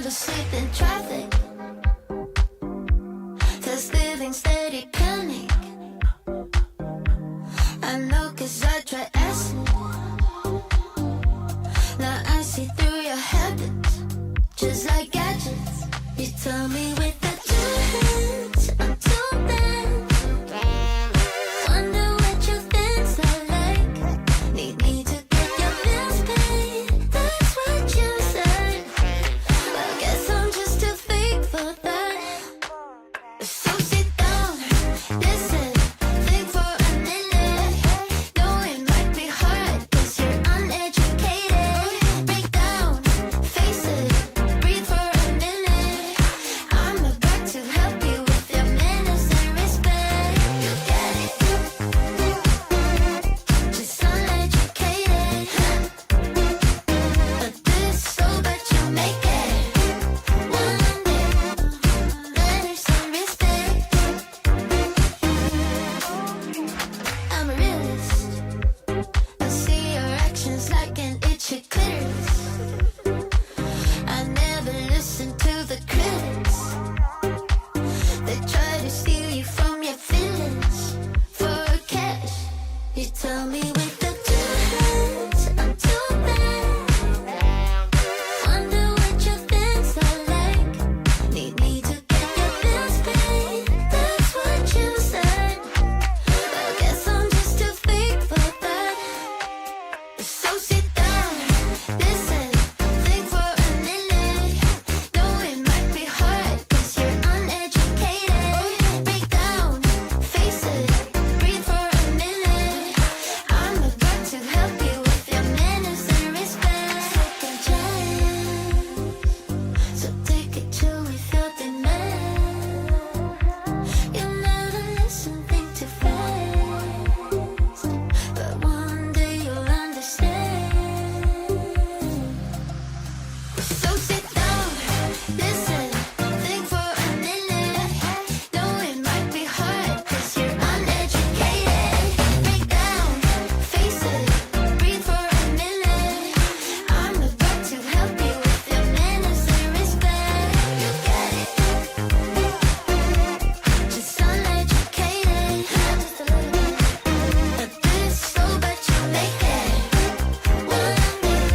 never sleep in traffic. There's living steady panic. I know 'cause I try acid. Now I see through your habits, just like gadgets. You tell me with the two hands, I'm too bad. Wonder what your things are like. Need me to get your bills paid. That's what you said. I guess I'm just too fake for that. So sit down, listen, think for a minute. Know it might be hard 'cause you're uneducated. Break down, face it, breathe for a minute. I'm about to help you with your manners and respect. You get it? Just uneducated. But this so but you make it. One day, manners and respect. I'm a realist. I see your actions like an itchy clitoris. I never listen to the critics. They try to steal you from your feelings for cash. You tell me with the two hands, I'm too bad. Wonder what your things are like. Need me to get your bills paid. That's what you said. I guess I'm just too fake for that. So sit down, listen, think for a minute. Know it might be hard 'cause you're uneducated. Break down, face it, breathe for a minute. I'm about to help you with your manners and respect. Second chance, so take it chill with your demand. You never listen, think too fast. But one day you'll understand. So sit down, listen, think for a minute. Know it might be hard 'cause you're uneducated. Break down, face it, breathe for a minute. I'm about to help you with your manners and respect. You get it? Just uneducated. Just a little bit. But this so but you make it. One day,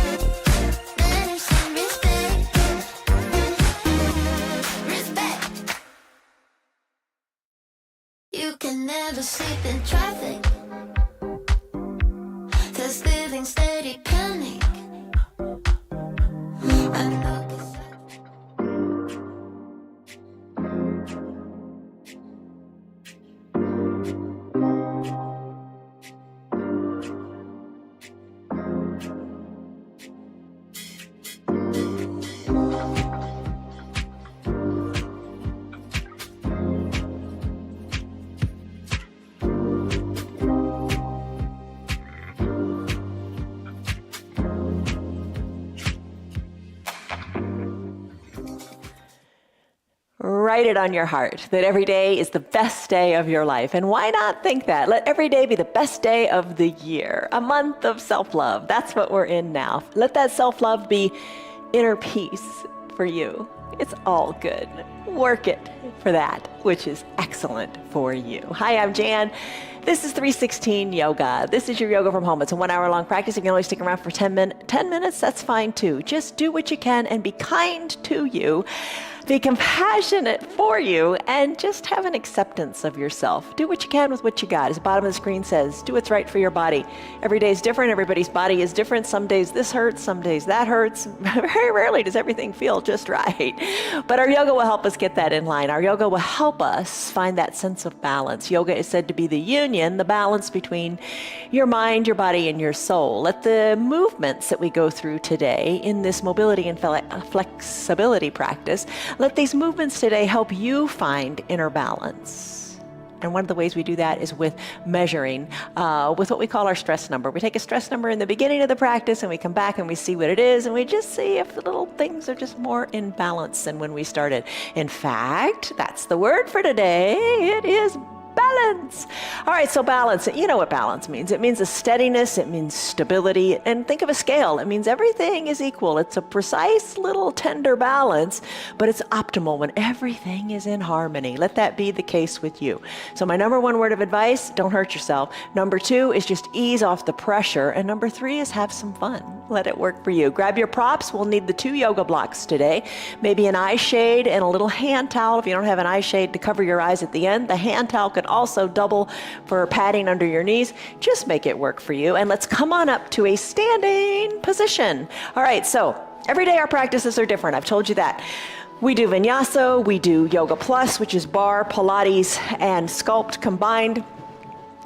manners and respect. Respect. You can never sleep in traffic. There's living steady panic. I know 'cause Write it on your heart that every day is the best day of your life. And why not think that? Let every day be the best day of the year. A month of self-love. That's what we're in now. Let that self-love be inner peace for you. It's all good. Work it for that, which is excellent for you. Hi, I'm Jan. This is 316 Yoga. This is your yoga from home. It's a 1 hour long practice. You can only stick around for 10 minutes. That's fine too. Just do what you can and be kind to you. Be compassionate for you and just have an acceptance of yourself. Do what you can with what you got. As the bottom of the screen says, do what's right for your body. Every day is different. Everybody's body is different. Some days this hurts, some days that hurts. Very rarely does everything feel just right. But our yoga will help us get that in line. Our yoga will help us find that sense of balance. Yoga is said to be the union, the balance between your mind, your body, and your soul. Let the movements that we go through today in this mobility and flexibility practice, let these movements today help you find inner balance. And one of the ways we do that is with measuring, with what we call our stress number. We take a stress number in the beginning of the practice and we come back and we see what it is and we just see if the little things are just more in balance than when we started. In fact, that's the word for today. It is balance. balance. All right, so balance, you know what balance means. It means a steadiness, it means stability, and think of a scale. It means everything is equal. It's a precise little tender balance, but it's optimal when everything is in harmony. Let that be the case with you. So my number one word of advice, don't hurt yourself. Number two is just ease off the pressure. And number three is have some fun. Let it work for you. Grab your props. We'll need the 2 yoga blocks today. Maybe an eye shade and a little hand towel. If you don't have an eye shade to cover your eyes at the end, the hand towel could also double for padding under your knees. Just make it work for you. And let's come on up to a standing position. All right, so every day our practices are different. I've told you that. We do Vinyasa, we do Yoga Plus, which is bar, Pilates, and Sculpt combined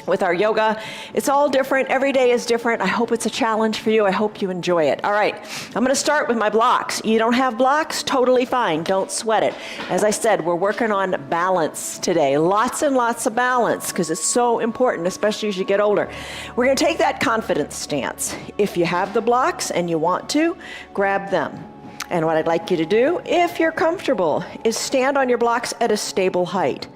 with our yoga. It's all different. Every day is different. I hope it's a challenge for you. I hope you enjoy it. All right, I'm going to start with my blocks. You don't have blocks? Totally fine. Don't sweat it. As I said, we're working on balance today. Lots and lots of balance because it's so important, especially as you get older. We're going to take that confidence stance. If you have the blocks and you want to, grab them. And what I'd like you to do, if you're comfortable, is stand on your blocks at a stable height.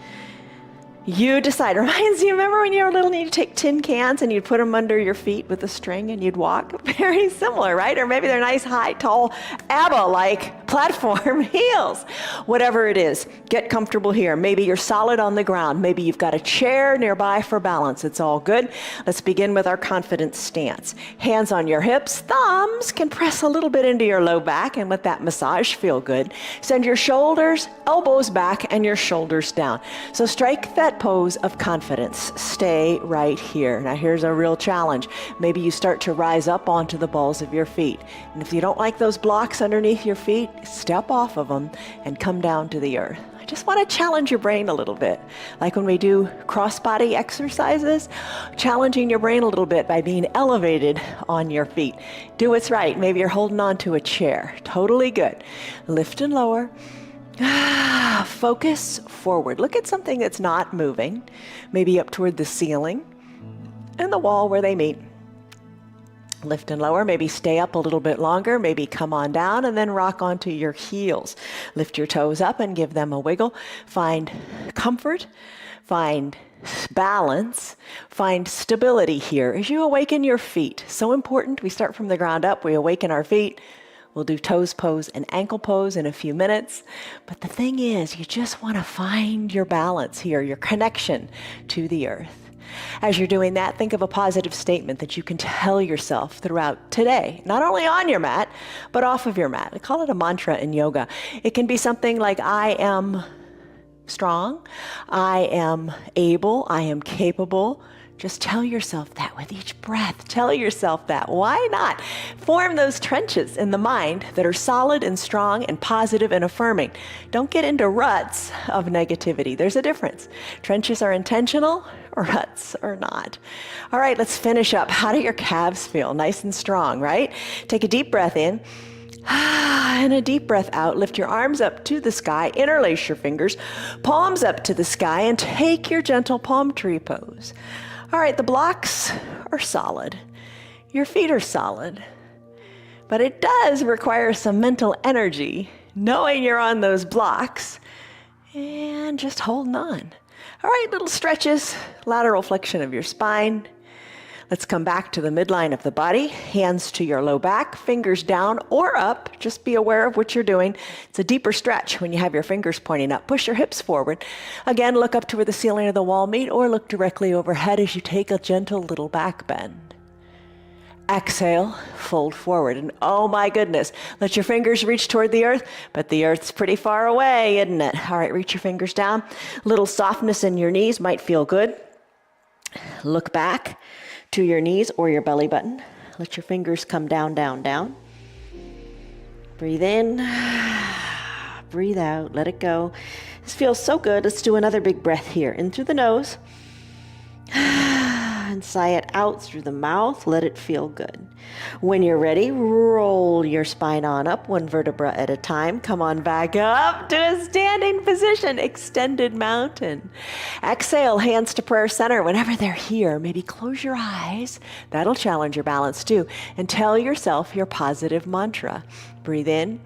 You decide. Reminds you, remember when you were little and you'd take tin cans and you'd put them under your feet with a string and you'd walk? Very similar, right? Or maybe they're nice, high, tall, ABBA-like platform heels. Whatever it is, get comfortable here. Maybe you're solid on the ground. Maybe you've got a chair nearby for balance. It's all good. Let's begin with our confidence stance. Hands on your hips. Thumbs can press a little bit into your low back and let that massage feel good. Send your shoulders, elbows back, and your shoulders down. So strike that pose of confidence. Stay right here. Now here's a real challenge. Maybe you start to rise up onto the balls of your feet. And if you don't like those blocks underneath your feet, step off of them and come down to the earth. I just want to challenge your brain a little bit. Like when we do cross-body exercises, challenging your brain a little bit by being elevated on your feet. Do what's right. Maybe you're holding on to a chair. Totally good. Lift and lower. Focus forward. Look at something that's not moving, maybe up toward the ceiling and the wall where they meet. Lift and lower, maybe stay up a little bit longer, maybe come on down and then rock onto your heels. Lift your toes up and give them a wiggle. Find comfort, find balance, find stability here as you awaken your feet. So important. We start from the ground up, we awaken our feet. We'll do toes pose and ankle pose in a few minutes. But the thing is, you just want to find your balance here, your connection to the earth. As you're doing that, think of a positive statement that you can tell yourself throughout today, not only on your mat, but off of your mat. I call it a mantra in yoga. It can be something like, I am strong, I am able, I am capable. Just tell yourself that with each breath. Tell yourself that. Why not? Form those trenches in the mind that are solid and strong and positive and affirming. Don't get into ruts of negativity. There's a difference. Trenches are intentional, ruts are not. All right, let's finish up. How do your calves feel? Nice and strong, right? Take a deep breath in. And a deep breath out. Lift your arms up to the sky. Interlace your fingers. Palms up to the sky and take your gentle palm tree pose. All right, the blocks are solid. Your feet are solid. But it does require some mental energy, knowing you're on those blocks and just holding on. All right, little stretches, lateral flexion of your spine. Let's come back to the midline of the body, hands to your low back, fingers down or up. Just be aware of what you're doing. It's a deeper stretch when you have your fingers pointing up. Push your hips forward. Again, look up to where the ceiling or the wall meet or look directly overhead as you take a gentle little back bend. Exhale, fold forward. And oh my goodness, let your fingers reach toward the earth, but the earth's pretty far away, isn't it? All right, reach your fingers down. Little softness in your knees might feel good. Look back to your knees or your belly button. Let your fingers come down, down, down. Breathe in, breathe out, let it go. This feels so good. Let's do another big breath here. In through the nose, and sigh it out through the mouth. Let it feel good. When you're ready, roll your spine on up, one vertebra at a time. Come on back up to a standing position, extended mountain. Exhale, hands to prayer center. Whenever they're here, maybe close your eyes. That'll challenge your balance too. And tell yourself your positive mantra. Breathe in.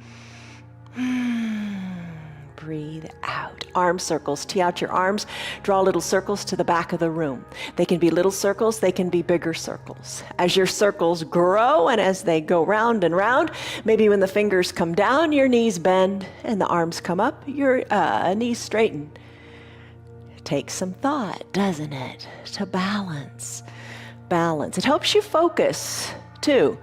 breathe out. Arm circles. Tee out your arms. Draw little circles to the back of the room. They can be little circles. They can be bigger circles. As your circles grow and as they go round and round, maybe when the fingers come down, your knees bend and the arms come up, your knees straighten. Takes some thought, doesn't it, to balance. Balance. It helps you focus, too.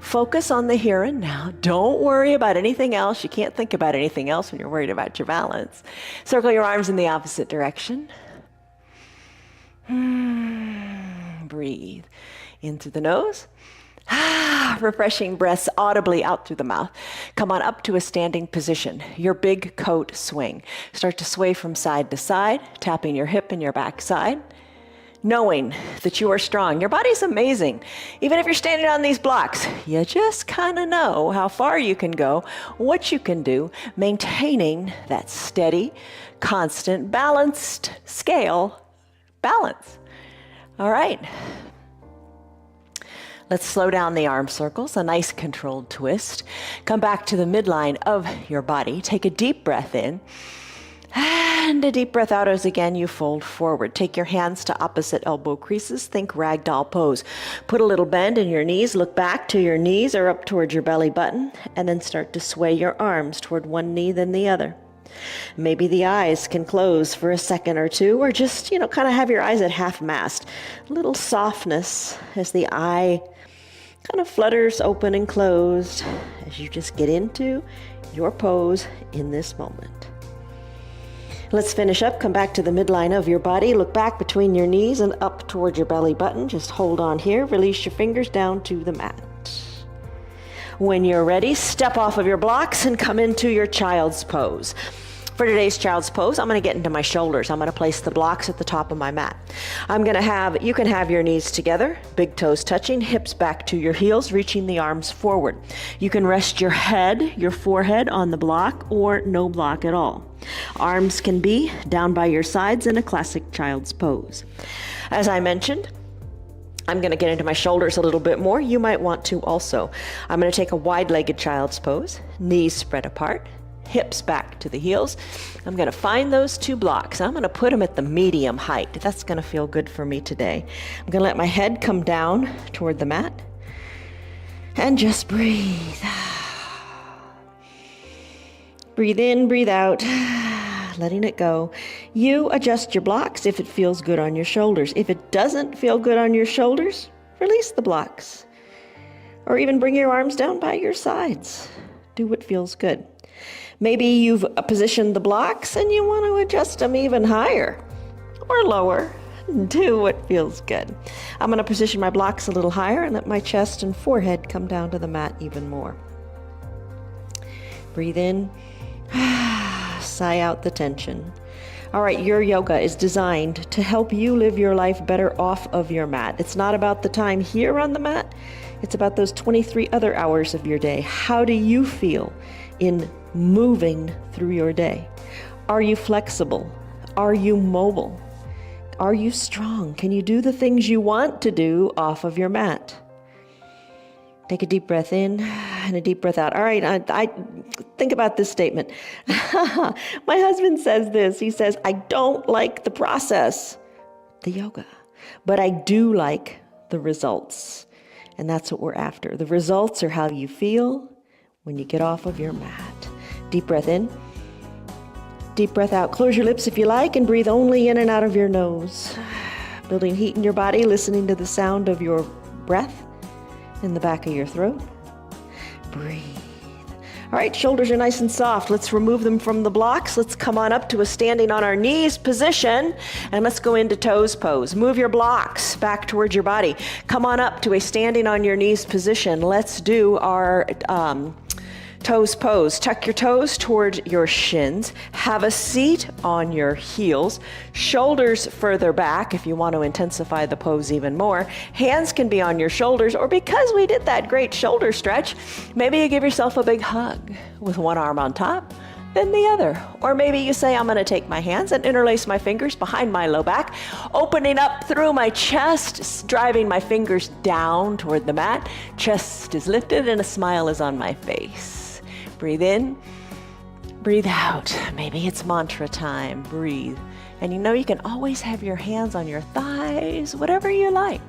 Focus on the here and now. Don't worry about anything else. You can't think about anything else when you're worried about your balance. Circle your arms in the opposite direction. Breathe in through the nose. Refreshing breaths audibly out through the mouth. Come on up to a standing position. Your big coat swing. Start to sway from side to side, tapping your hip and your back side. Knowing that you are strong. Your body's amazing. Even if you're standing on these blocks, you just kind of know how far you can go, what you can do, maintaining that steady, constant, balanced scale balance. All right. Let's slow down the arm circles, a nice controlled twist. Come back to the midline of your body. Take a deep breath in. And a deep breath out as again you fold forward. Take your hands to opposite elbow creases. Think ragdoll pose. Put a little bend in your knees. Look back to your knees or up towards your belly button. And then start to sway your arms toward one knee then the other. Maybe the eyes can close for a second or two, or just, kind of have your eyes at half mast. A little softness as the eye kind of flutters open and closed as you just get into your pose in this moment. Let's finish up. Come back to the midline of your body. Look back between your knees and up towards your belly button. Just hold on here. Release your fingers down to the mat. When you're ready, step off of your blocks and come into your child's pose. For today's child's pose, I'm going to get into my shoulders. I'm going to place the blocks at the top of my mat. You can have your knees together, big toes touching, hips back to your heels, reaching the arms forward. You can rest your forehead on the block or no block at all. Arms can be down by your sides in a classic child's pose. As I mentioned, I'm going to get into my shoulders a little bit more. You might want to also. I'm going to take a wide-legged child's pose, knees spread apart, hips back to the heels. I'm going to find those two blocks. I'm going to put them at the medium height. That's going to feel good for me today. I'm going to let my head come down toward the mat and just breathe. Breathe in, breathe out, letting it go. You adjust your blocks if it feels good on your shoulders. If it doesn't feel good on your shoulders, release the blocks. Or even bring your arms down by your sides. Do what feels good. Maybe you've positioned the blocks and you want to adjust them even higher or lower. Do what feels good. I'm going to position my blocks a little higher and let my chest and forehead come down to the mat even more. Breathe in. Sigh out the tension. All right, your yoga is designed to help you live your life better off of your mat. It's not about the time here on the mat. It's about those 23 other hours of your day. How do you feel in moving through your day? Are you flexible? Are you mobile? Are you strong? Can you do the things you want to do off of your mat? Take a deep breath in and a deep breath out. All right, I think about this statement. My husband says this. He says, I don't like the process, the yoga, but I do like the results. And that's what we're after. The results are how you feel when you get off of your mat. Deep breath in. Deep breath out. Close your lips if you like and breathe only in and out of your nose. Building heat in your body, listening to the sound of your breath in the back of your throat. Breathe. All right, shoulders are nice and soft. Let's remove them from the blocks. Let's come on up to a standing on our knees position, and let's go into toes pose. Move your blocks back towards your body. Come on up to a standing on your knees position. Let's do our toes pose. Tuck your toes toward your shins. Have a seat on your heels. Shoulders further back if you want to intensify the pose even more. Hands can be on your shoulders, or because we did that great shoulder stretch, maybe you give yourself a big hug with one arm on top, then the other. Or maybe you say, I'm going to take my hands and interlace my fingers behind my low back, opening up through my chest, driving my fingers down toward the mat. Chest is lifted and a smile is on my face. Breathe in, Breathe out. Maybe it's mantra time. Breathe. And you know you can always have your hands on your thighs, whatever you like.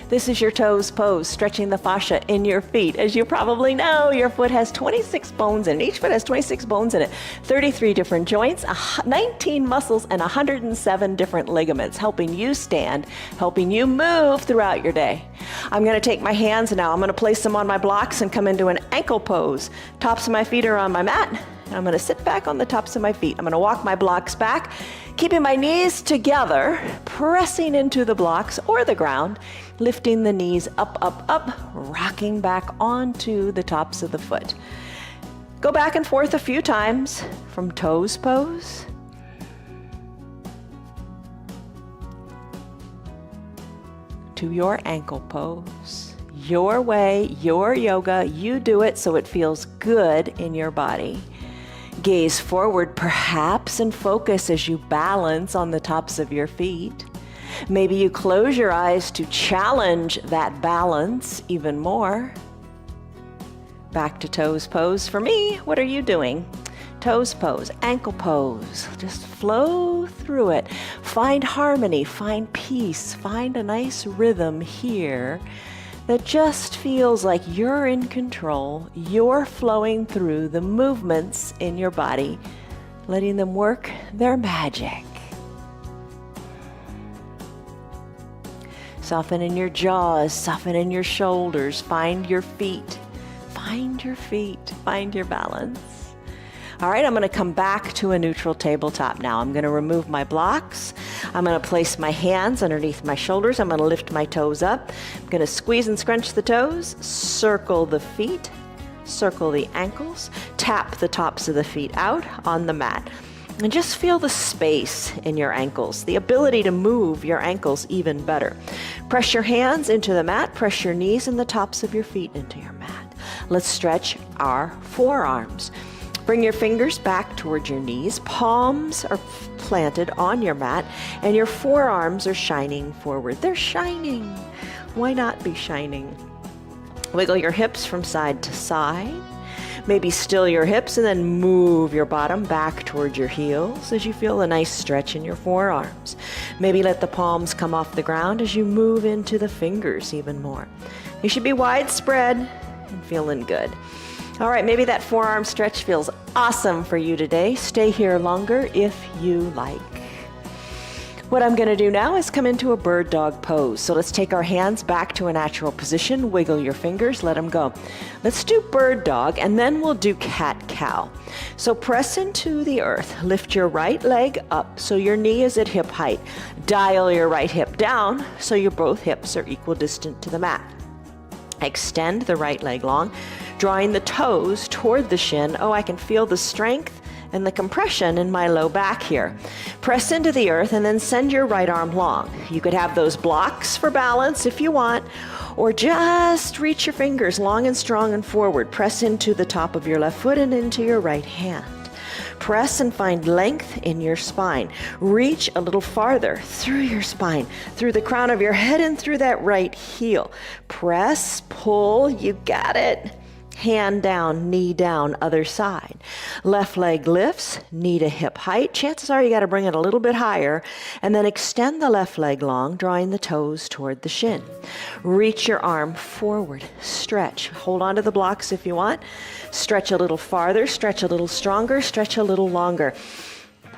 This is your toes pose, stretching the fascia in your feet. As you probably know, your foot has 26 bones in it. Each foot has 26 bones in it, 33 different joints, 19 muscles, and 107 different ligaments, helping you stand, helping you move throughout your day. I'm gonna take my hands now, I'm gonna place them on my blocks and come into an ankle pose. Tops of my feet are on my mat, and I'm gonna sit back on the tops of my feet. I'm gonna walk my blocks back, keeping my knees together, pressing into the blocks or the ground, lifting the knees up, up, up, rocking back onto the tops of the foot. Go back and forth a few times from toes pose to your ankle pose. Your way, your yoga, you do it so it feels good in your body. Gaze forward perhaps and focus as you balance on the tops of your feet. Maybe you close your eyes to challenge that balance even more. Back to toes pose. For me, what are you doing? Toes pose, ankle pose. Just flow through it. Find harmony, find peace, find a nice rhythm here that just feels like you're in control. You're flowing through the movements in your body, letting them work their magic. Soften in your jaws, soften in your shoulders, find your feet, find your feet, find your balance. All right, I'm gonna come back to a neutral tabletop now. I'm gonna remove my blocks. I'm gonna place my hands underneath my shoulders. I'm gonna lift my toes up. I'm gonna squeeze and scrunch the toes, circle the feet, circle the ankles, tap the tops of the feet out on the mat. And just feel the space in your ankles, the ability to move your ankles even better. Press your hands into the mat, press your knees and the tops of your feet into your mat. Let's stretch our forearms. Bring your fingers back towards your knees, palms are planted on your mat, and your forearms are shining forward. They're shining. Why not be shining? Wiggle your hips from side to side. Maybe still your hips and then move your bottom back towards your heels as you feel a nice stretch in your forearms. Maybe let the palms come off the ground as you move into the fingers even more. You should be widespread and feeling good. All right, maybe that forearm stretch feels awesome for you today. Stay here longer if you like. What I'm gonna do now is come into a bird dog pose. So let's take our hands back to a natural position, wiggle your fingers, let them go. Let's do bird dog and then we'll do cat cow. So press into the earth, lift your right leg up so your knee is at hip height. Dial your right hip down so your both hips are equal distant to the mat. Extend the right leg long, drawing the toes toward the shin. Oh, I can feel the strength and the compression in my low back here. Press into the earth and then send your right arm long. You could have those blocks for balance if you want, or just reach your fingers long and strong and forward. Press into the top of your left foot and into your right hand. Press and find length in your spine. Reach a little farther through your spine, through the crown of your head and through that right heel. Press, pull, you got it. Hand down, knee down, other side. Left leg lifts, knee to hip height. Chances are you got to bring it a little bit higher, and then extend the left leg long, drawing the toes toward the shin. Reach your arm forward, stretch. Hold on to the blocks if you want. Stretch a little farther, stretch a little stronger, stretch a little longer.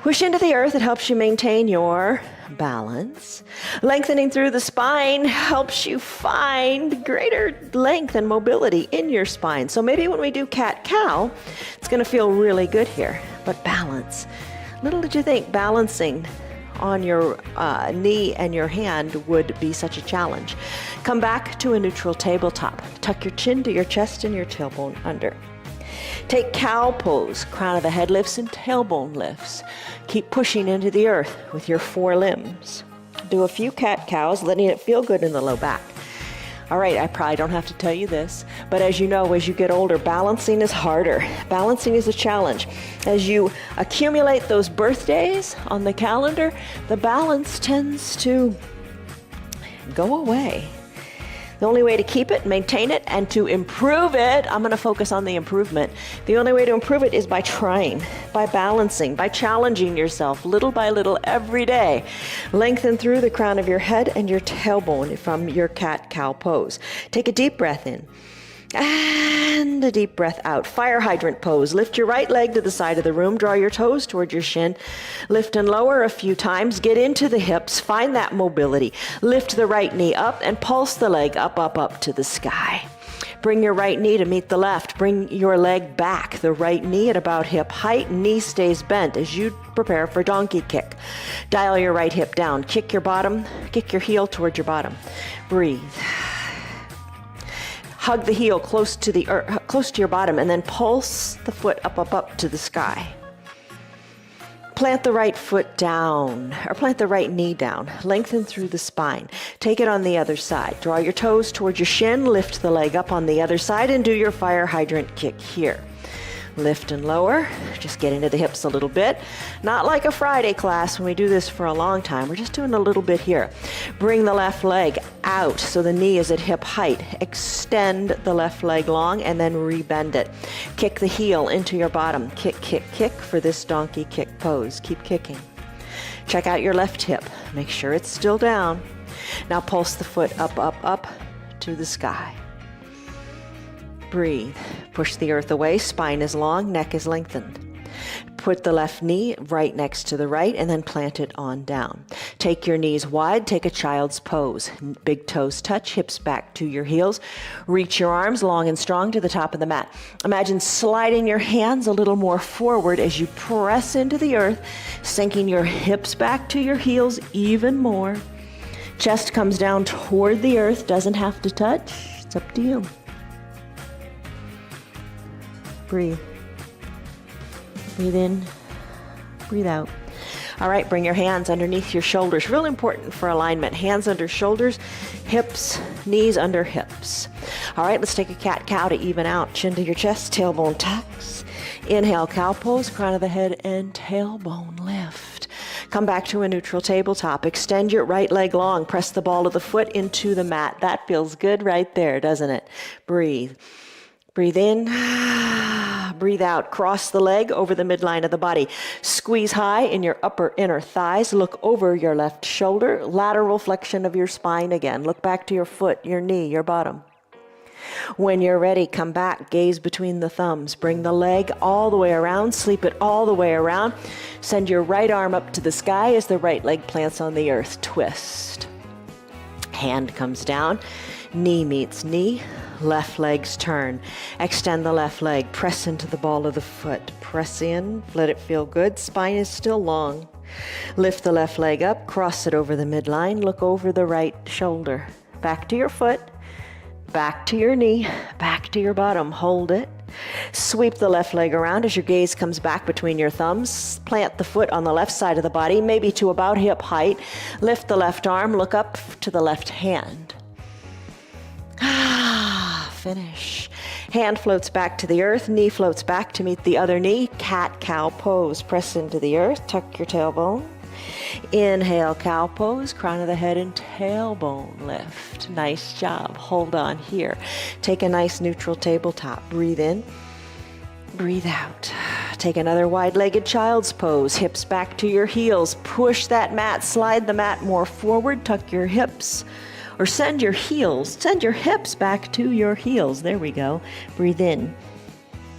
Push into the earth, it helps you maintain your balance. Lengthening through the spine helps you find greater length and mobility in your spine. So maybe when we do cat-cow, it's gonna feel really good here, but balance. Little did you think balancing on your knee and your hand would be such a challenge. Come back to a neutral tabletop. Tuck your chin to your chest and your tailbone under. Take cow pose, crown of the head lifts and tailbone lifts. Keep pushing into the earth with your four limbs. Do a few cat-cows, letting it feel good in the low back. All right, I probably don't have to tell you this, but as you know, as you get older, balancing is harder. Balancing is a challenge. As you accumulate those birthdays on the calendar, the balance tends to go away. The only way to keep it, maintain it, and to improve it, I'm going to focus on the improvement. The only way to improve it is by trying, by balancing, by challenging yourself little by little every day. Lengthen through the crown of your head and your tailbone from your cat-cow pose. Take a deep breath in. And a deep breath out. Fire hydrant pose. Lift your right leg to the side of the room. Draw your toes toward your shin. Lift and lower a few times. Get into the hips. Find that mobility. Lift the right knee up and pulse the leg up, up, up to the sky. Bring your right knee to meet the left. Bring your leg back. The right knee at about hip height. Knee stays bent as you prepare for donkey kick. Dial your right hip down. Kick your bottom. Kick your heel toward your bottom. Breathe. Hug the heel close to your bottom, and then pulse the foot up, up, up to the sky. Plant the right foot down, or plant the right knee down. Lengthen through the spine. Take it on the other side. Draw your toes towards your shin. Lift the leg up on the other side and do your fire hydrant kick here. Lift and lower. Just get into the hips a little bit. Not like a Friday class when we do this for a long time. We're just doing a little bit here. Bring the left leg out so the knee is at hip height. Extend the left leg long and then rebend it. Kick the heel into your bottom. Kick, kick, kick for this donkey kick pose. Keep kicking. Check out your left hip. Make sure it's still down. Now pulse the foot up, up, up to the sky. Breathe. Push the earth away. Spine is long, neck is lengthened. Put the left knee right next to the right and then plant it on down. Take your knees wide. Take a child's pose. Big toes touch, hips back to your heels. Reach your arms long and strong to the top of the mat. Imagine sliding your hands a little more forward as you press into the earth, sinking your hips back to your heels even more. Chest comes down toward the earth, doesn't have to touch. It's up to you. Breathe. Breathe in, breathe out. All right, bring your hands underneath your shoulders. Real important for alignment. Hands under shoulders, hips, knees under hips. All right, let's take a cat-cow to even out. Chin to your chest, tailbone tucks. Inhale, cow pose, crown of the head, and tailbone lift. Come back to a neutral tabletop. Extend your right leg long. Press the ball of the foot into the mat. That feels good right there, doesn't it? Breathe. Breathe in, breathe out. Cross the leg over the midline of the body. Squeeze high in your upper inner thighs. Look over your left shoulder. Lateral flexion of your spine again. Look back to your foot, your knee, your bottom. When you're ready, come back. Gaze between the thumbs. Bring the leg all the way around. Sleep it all the way around. Send your right arm up to the sky as the right leg plants on the earth. Twist. Hand comes down. Knee meets knee. Left legs turn. Extend the left leg. Press into the ball of the foot. Press in. Let it feel good. Spine is still long. Lift the left leg up. Cross it over the midline. Look over the right shoulder. Back to your foot. Back to your knee. Back to your bottom. Hold it. Sweep the left leg around as your gaze comes back between your thumbs. Plant the foot on the left side of the body, maybe to about hip height. Lift the left arm. Look up to the left hand. Finish. Hand floats back to the earth. Knee floats back to meet the other knee. Cat-cow pose. Press into the earth. Tuck your tailbone. Inhale, cow pose. Crown of the head and tailbone lift. Nice job. Hold on here. Take a nice neutral tabletop. Breathe in. Breathe out. Take another wide-legged child's pose. Hips back to your heels. Push that mat. Slide the mat more forward. Tuck your hips. Or send your hips back to your heels. There we go. Breathe in.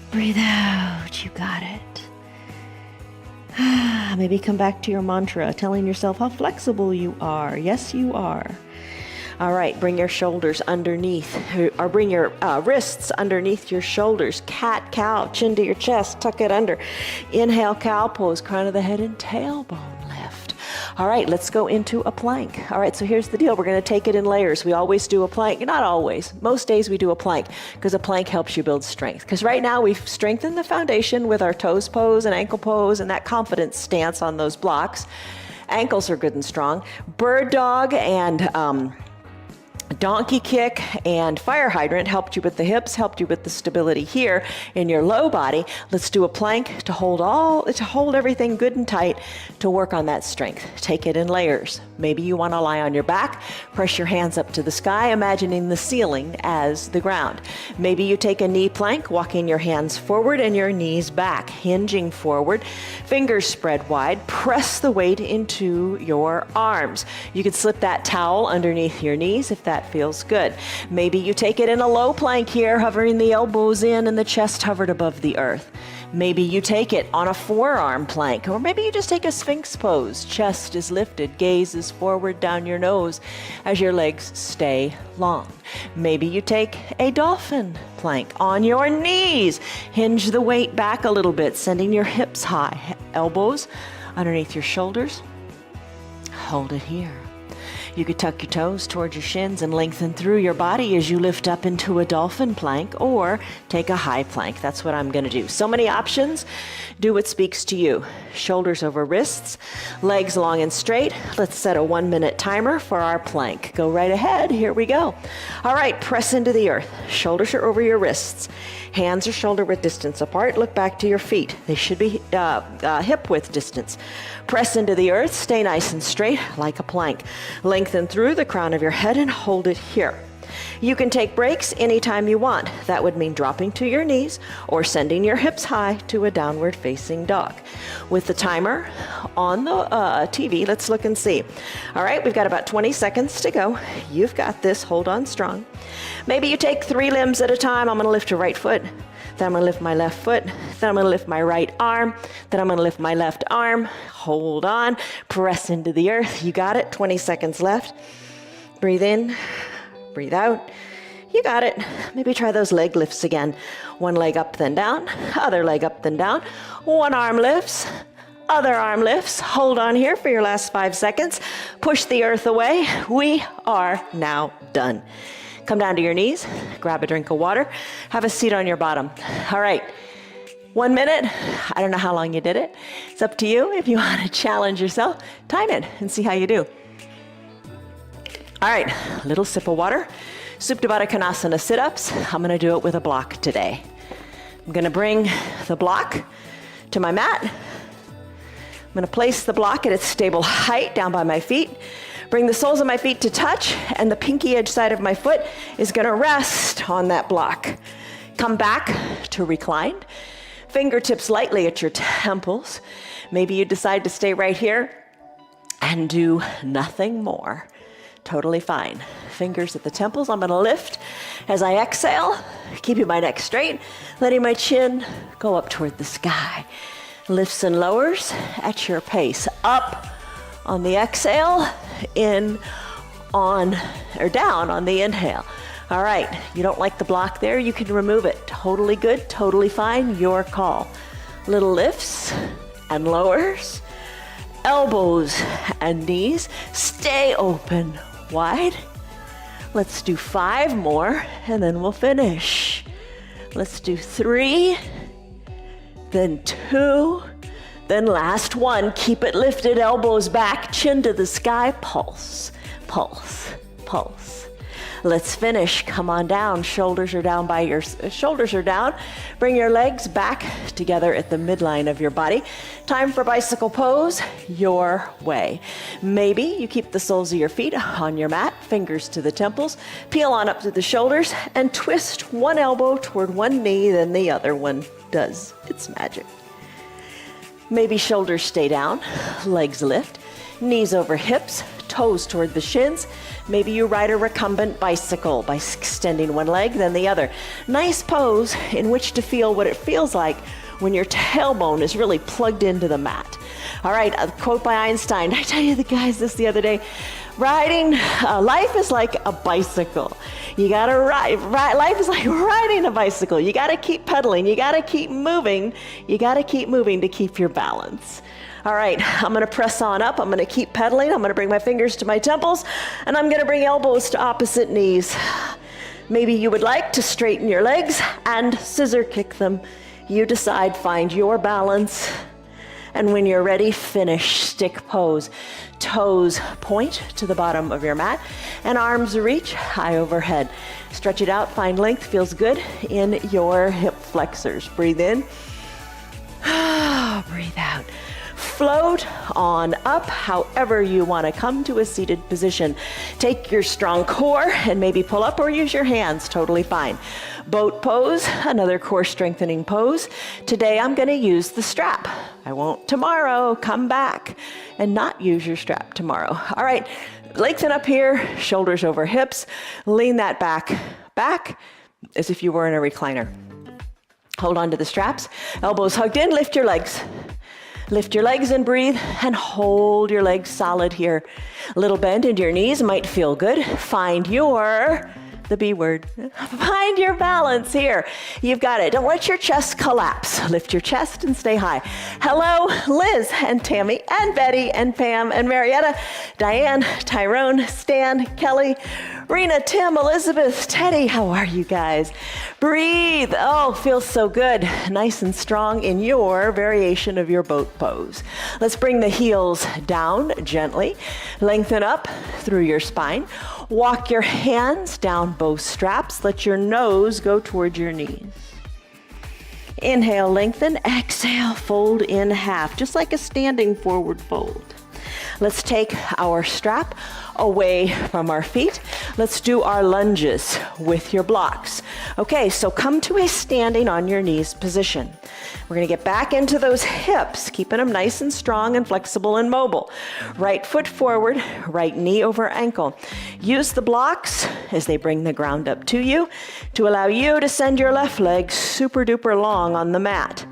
Breathe out. You got it. Maybe come back to your mantra, telling yourself how flexible you are. Yes, you are. All right, bring your shoulders underneath, or bring your wrists underneath your shoulders. Cat, cow, chin to your chest, tuck it under. Inhale, cow pose, crown of the head and tailbone lift. All right, let's go into a plank. All right, so here's the deal. We're going to take it in layers. We always do a plank. Not always. Most days we do a plank because a plank helps you build strength. Because right now we've strengthened the foundation with our toes pose and ankle pose and that confidence stance on those blocks. Ankles are good and strong. Bird dog and Donkey kick and fire hydrant helped you with the hips, helped you with the stability here in your low body. Let's do a plank to hold everything good and tight, to work on that strength. Take it in layers. Maybe you want to lie on your back, press your hands up to the sky, imagining the ceiling as the ground. Maybe you take a knee plank, walking your hands forward and your knees back, hinging forward, fingers spread wide, press the weight into your arms. You could slip that towel underneath your knees if that feels good. Maybe you take it in a low plank here, hovering the elbows in and the chest hovered above the earth. Maybe you take it on a forearm plank, or maybe you just take a sphinx pose. Chest is lifted, gaze is forward down your nose as your legs stay long. Maybe you take a dolphin plank on your knees. Hinge the weight back a little bit, sending your hips high, elbows underneath your shoulders. Hold it here. You could tuck your toes towards your shins and lengthen through your body as you lift up into a dolphin plank, or take a high plank. That's what I'm going to do. So many options. Do what speaks to you. Shoulders over wrists, legs long and straight. Let's set a 1-minute timer for our plank. Go right ahead. Here we go. All right, press into the earth. Shoulders are over your wrists. Hands are shoulder width distance apart. Look back to your feet. They should be hip width distance. Press into the earth. Stay nice and straight like a plank. Lengthen through the crown of your head and hold it here. You can take breaks anytime you want. That would mean dropping to your knees or sending your hips high to a downward facing dog. With the timer on the TV, let's look and see. All right, we've got about 20 seconds to go. You've got this. Hold on strong. Maybe you take 3 limbs at a time. I'm going to lift your right foot. Then I'm going to lift my left foot. Then I'm going to lift my right arm. Then I'm going to lift my left arm. Hold on. Press into the earth. You got it. 20 seconds left. Breathe in. Breathe out. You got it. Maybe try those leg lifts again. One leg up, then down. Other leg up, then down. One arm lifts. Other arm lifts. Hold on here for your last 5 seconds. Push the earth away. We are now done. Come down to your knees. Grab a drink of water. Have a seat on your bottom. All right. 1 minute. I don't know how long you did it. It's up to you. If you want to challenge yourself, time it and see how you do. All right, a little sip of water. Supta Baddha Konasana sit-ups. I'm gonna do it with a block today. I'm gonna bring the block to my mat. I'm gonna place the block at its stable height down by my feet. Bring the soles of my feet to touch, and the pinky edge side of my foot is gonna rest on that block. Come back to reclined. Fingertips lightly at your temples. Maybe you decide to stay right here and do nothing more. Totally fine. Fingers at the temples. I'm going to lift as I exhale, keeping my neck straight, letting my chin go up toward the sky. Lifts and lowers at your pace. Up on the exhale, in, on, or down on the inhale. All right. You don't like the block there, you can remove it. Totally good, totally fine. Your call. Little lifts and lowers. Elbows and knees. Stay open. Wide. Let's do 5 more and then we'll finish. Let's do 3, then 2, then last 1. Keep it lifted, elbows back, chin to the sky, pulse, pulse, pulse. Let's finish. Come on down. Shoulders are down by your shoulders are down. Bring your legs back together at the midline of your body. Time for bicycle pose your way. Maybe you keep the soles of your feet on your mat, fingers to the temples, peel on up to the shoulders, and twist one elbow toward one knee, then the other one does its magic. Maybe shoulders stay down, legs lift, knees over hips, toes toward the shins. Maybe you ride a recumbent bicycle by extending one leg, then the other. Nice pose in which to feel what it feels like when your tailbone is really plugged into the mat. All right, a quote by Einstein. I tell you the guys this the other day. Riding, life is like a bicycle. You gotta ride, life is like riding a bicycle. You gotta keep pedaling, you gotta keep moving, you gotta keep moving to keep your balance. All right, I'm gonna press on up, I'm gonna keep pedaling, I'm gonna bring my fingers to my temples, and I'm gonna bring elbows to opposite knees. Maybe you would like to straighten your legs and scissor kick them. You decide, find your balance And when you're ready, finish stick pose. Toes point to the bottom of your mat and arms reach high overhead. Stretch it out, find length, feels good in your hip flexors. Breathe in, breathe out. Float on up however you want to come to a seated position. Take your strong core and maybe pull up or use your hands, totally fine. Boat pose, another core strengthening pose. Today I'm going to use the strap. I won't tomorrow. Come back and not use your strap tomorrow. All right, lengthen up here, shoulders over hips. Lean that back as if you were in a recliner. Hold on to the straps, elbows hugged in, lift your legs. Lift your legs and breathe and hold your legs solid here. A little bend into your knees might feel good. Find the B word. Find your balance here. You've got it. Don't let your chest collapse. Lift your chest and stay high. Hello, Liz and Tammy and Betty and Pam and Marietta, Diane, Tyrone, Stan, Kelly, Rena, Tim, Elizabeth, Teddy. How are you guys? Breathe. Oh, feels so good. Nice and strong in your variation of your boat pose. Let's bring the heels down gently. Lengthen up through your spine. Walk your hands down both straps. Let your nose go towards your knees. Inhale, lengthen. Exhale, fold in half, just like a standing forward fold. Let's take our strap away from our feet. Let's do our lunges with your blocks. Okay, so come to a standing on your knees position. We're gonna get back into those hips, keeping them nice and strong and flexible and mobile. Right foot forward, right knee over ankle. Use the blocks as they bring the ground up to you to allow you to send your left leg super duper long on the mat.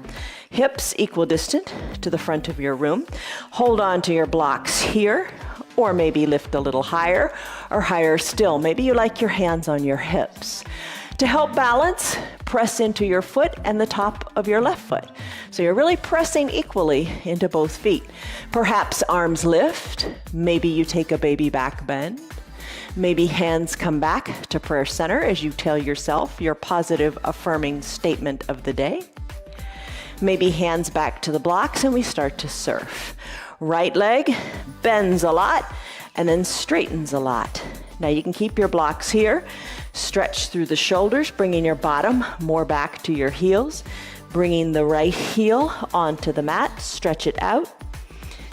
Hips equal distant to the front of your room. Hold on to your blocks here, or maybe lift a little higher, or higher still. Maybe you like your hands on your hips. To help balance, press into your foot and the top of your left foot. So you're really pressing equally into both feet. Perhaps arms lift. Maybe you take a baby back bend. Maybe hands come back to prayer center as you tell yourself your positive affirming statement of the day. Maybe hands back to the blocks and we start to surf. Right leg bends a lot and then straightens a lot. Now you can keep your blocks here. Stretch through the shoulders, bringing your bottom more back to your heels. Bringing the right heel onto the mat, stretch it out.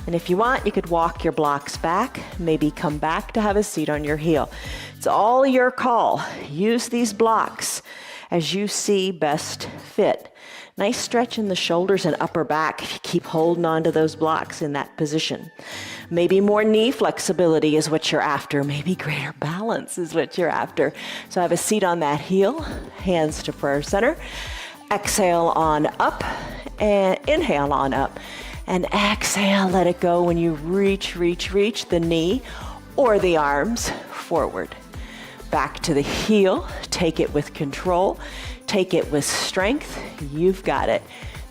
And if you want, you could walk your blocks back, maybe come back to have a seat on your heel. It's all your call. Use these blocks as you see best fit. Nice stretch in the shoulders and upper back if you keep holding on to those blocks in that position. Maybe more knee flexibility is what you're after. Maybe greater balance is what you're after. So have a seat on that heel, hands to prayer center. Exhale on up and inhale on up. And exhale, let it go when you reach the knee or the arms forward. Back to the heel, take it with control. Take it with strength. You've got it.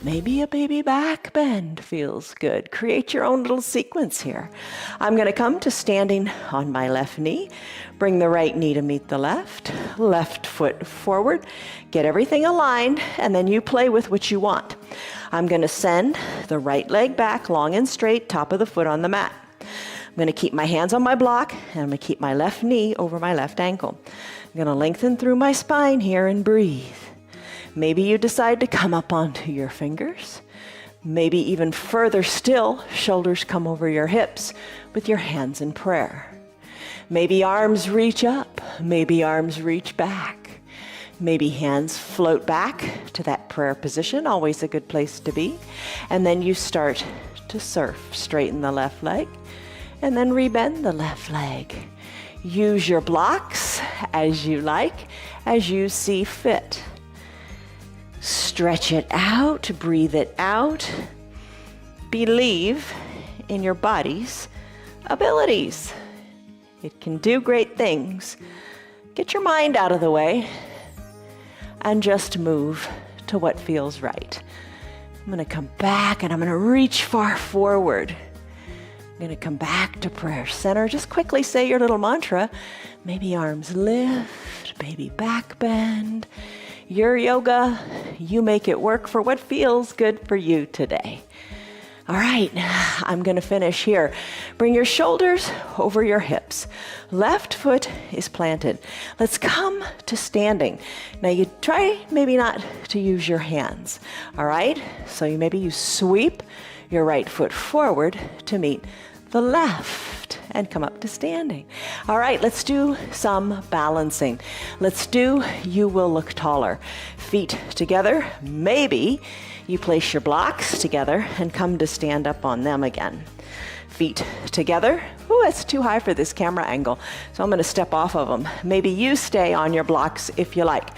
Maybe a baby back bend feels good. Create your own little sequence here. I'm going to come to standing on my left knee. Bring the right knee to meet the left. Left foot forward. Get everything aligned, and then you play with what you want. I'm going to send the right leg back long and straight, top of the foot on the mat. I'm going to keep my hands on my block, and I'm going to keep my left knee over my left ankle. I'm going to lengthen through my spine here and breathe. Maybe you decide to come up onto your fingers. Maybe even further still, shoulders come over your hips with your hands in prayer. Maybe arms reach up. Maybe arms reach back. Maybe hands float back to that prayer position, always a good place to be. And then you start to surf. Straighten the left leg and then rebend the left leg. Use your blocks as you like, as you see fit. Stretch it out, breathe it out. Believe in your body's abilities. It can do great things. Get your mind out of the way and just move to what feels right. I'm going to come back and I'm going to reach far forward. I'm going to come back to prayer center. Just quickly say your little mantra. Maybe arms lift, baby back bend. Your yoga, you make it work for what feels good for you today. All right, I'm going to finish here. Bring your shoulders over your hips. Left foot is planted. Let's come to standing. Now you try maybe not to use your hands. All right, so maybe you sweep your right foot forward to meet the left and come up to standing. All right, let's do some balancing. Let's do You Will Look Taller. Feet together, maybe you place your blocks together and come to stand up on them again. Feet together. Ooh, that's too high for this camera angle, so I'm going to step off of them. Maybe you stay on your blocks if you like.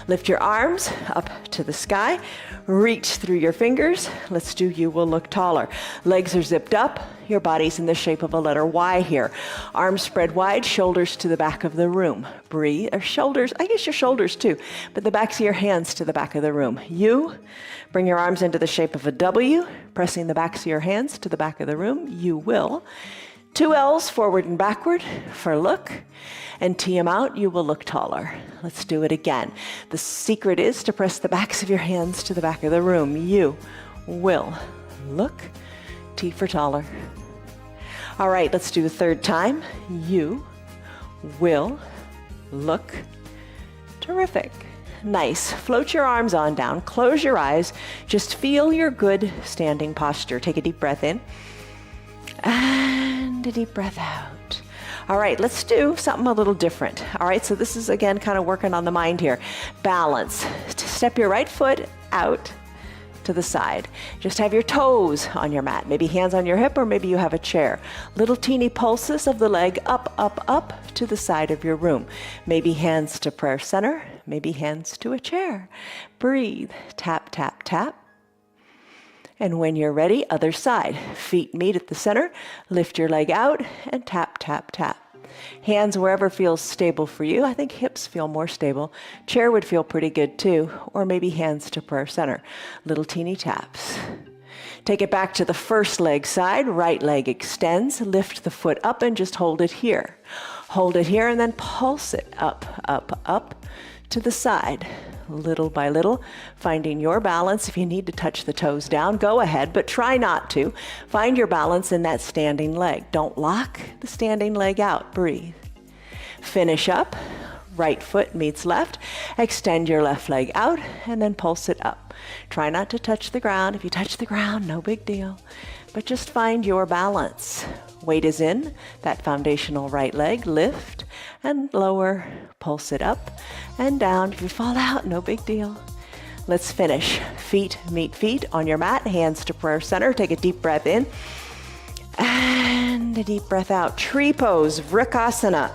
Lift your arms up to the sky. Reach through your fingers. Let's do You Will Look Taller. Legs are zipped up. Your body's in the shape of a letter Y here. Arms spread wide, shoulders to the back of the room. Breathe, or shoulders, I guess your shoulders too, but the backs of your hands to the back of the room. You, bring your arms into the shape of a W, pressing the backs of your hands to the back of the room. You will. 2 L's forward and backward for look, and T them out. You will look taller. Let's do it again. The secret is to press the backs of your hands to the back of the room. You will look. T for taller. All right, let's do a third time. You will look terrific. Nice. Float your arms on down. Close your eyes. Just feel your good standing posture. Take a deep breath in. And a deep breath out. All right, let's do something a little different. All right, so this is, again, kind of working on the mind here. Balance. Step your right foot out to the side. Just have your toes on your mat. Maybe hands on your hip, or maybe you have a chair. Little teeny pulses of the leg up, up, up to the side of your room. Maybe hands to prayer center. Maybe hands to a chair. Breathe. Tap, tap, tap. And when you're ready, other side. Feet meet at the center. Lift your leg out and tap, tap, tap. Hands wherever feels stable for you. I think hips feel more stable. Chair would feel pretty good too. Or maybe hands to prayer center. Little teeny taps. Take it back to the first leg side. Right leg extends. Lift the foot up and just hold it here. Hold it here and then pulse it up, up, up to the side. Little by little, finding your balance. If you need to touch the toes down, go ahead, but try not to. Find your balance in that standing leg. Don't lock the standing leg out. Breathe. Finish up. Right foot meets left. Extend your left leg out and then pulse it up. Try not to touch the ground. If you touch the ground, no big deal, but just find your balance. Weight is in that foundational right leg. Lift and lower. Pulse it up and down. If you fall out, no big deal. Let's finish. Feet meet feet on your mat. Hands to prayer center. Take a deep breath in and a deep breath out. Tree pose, Vrikasana.